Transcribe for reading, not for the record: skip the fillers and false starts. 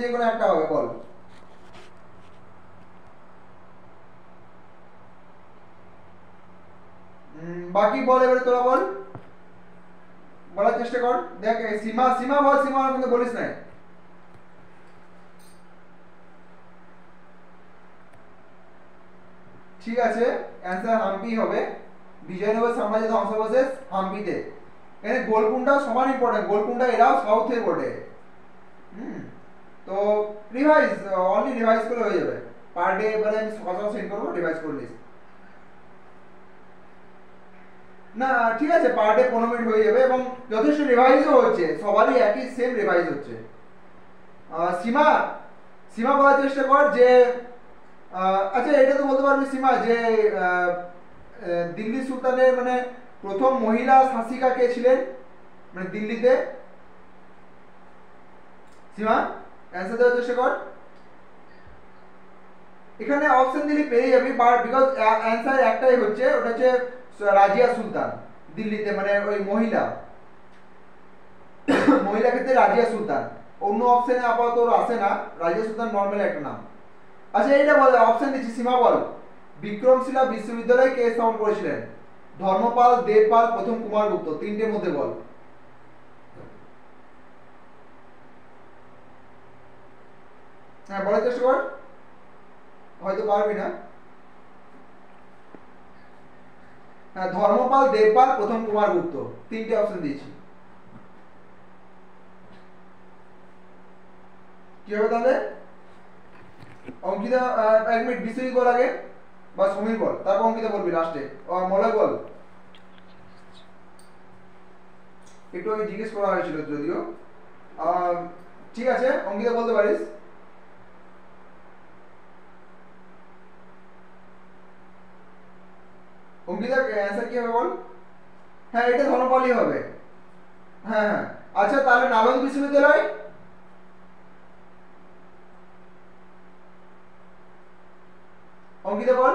যে কোনো একটা হবে, বল। বাকি বল, এবারে তোরা বল, বলার চেষ্টা কর। দেখ সীমা, সীমা বল, সীমা আমার কিন্তু বলিস না। ঠিক আছে, অ্যান্সার হাম্পি হবে। বিজয়নগর সাম্রাজ্য ধ্বংসাবশেষ হাম্পিতে। এখানে গোলকুন্ডা সমান ইম্পর্টেন্ট, গোলকুন্ডা এরাও সাউথে বটে। হুম, তো রিভাইজ, অনলি রিভাইজ করে হয়ে যাবে। পার ডে এবারে আমি সকাল সকাল সেন্ড করবো, রিভাইজ করে নিস। না ঠিক আছে, পার ডে 15 মিনিট হয়ে যাবে এবং যথেষ্ট রিভাইজও হচ্ছে, সবারই একই সেম রিভাইজ হচ্ছে। সীমা, সীমা বলার চেষ্টা কর যে আচ্ছা এটা তো বলতে পারবি সীমা যে আহ, দিল্লি সুলতানের মানে প্রথম মহিলা শাসিকা কে ছিলেন মানে দিল্লিতে? সীমা অ্যান্সার দেওয়ার চেষ্টা কর। এখানে অপশন দিলে পেয়ে যাবি, বাট বিকজ অ্যান্সার একটাই হচ্ছে, ওটা হচ্ছে রাজিয়া সুলতান। দিল্লিতে মানে ওই মহিলা, মহিলা ক্ষেত্রে রাজিয়া সুলতান। অন্য অপশনে আপাতত ওর আসে না, রাজিয়া সুলতান নর্মাল একটা নাম। আচ্ছা এইটা বল, অপশন দিচ্ছি সীমা বল। বিক্রমশিলা বিশ্ববিদ্যালয় কে স্থাপন করেছিলেন? ধর্মপাল, দেবপাল, প্রথম কুমারগুপ্ত, তিনটের মধ্যে বল। হ্যাঁ বলার চেষ্টা কর, হয়তো পারবি না। হ্যাঁ ধর্মপাল, দেবপাল, প্রথম কুমারগুপ্ত, তিনটে অপশন দিয়েছি। কি হবে তাহলে? অঙ্কিতা, এক মিনিট, বিশ্বজিৎ বল আগে, বা সমীর বল, তারপর অঙ্কিতা বলবি লাস্টে। মলয় বল। একটু আগে জিজ্ঞেস করা হয়েছিল যদিও। আহ, ঠিক আছে অঙ্কিতা বলতে পারিস। অঙ্কিতা অ্যান্সার কি হবে বল? হ্যাঁ এটা ধর্মপালই হবে। হ্যাঁ হ্যাঁ। আচ্ছা তাহলে নালন্দা বিশ্ববিদ্যালয়? অঙ্কিতা বল।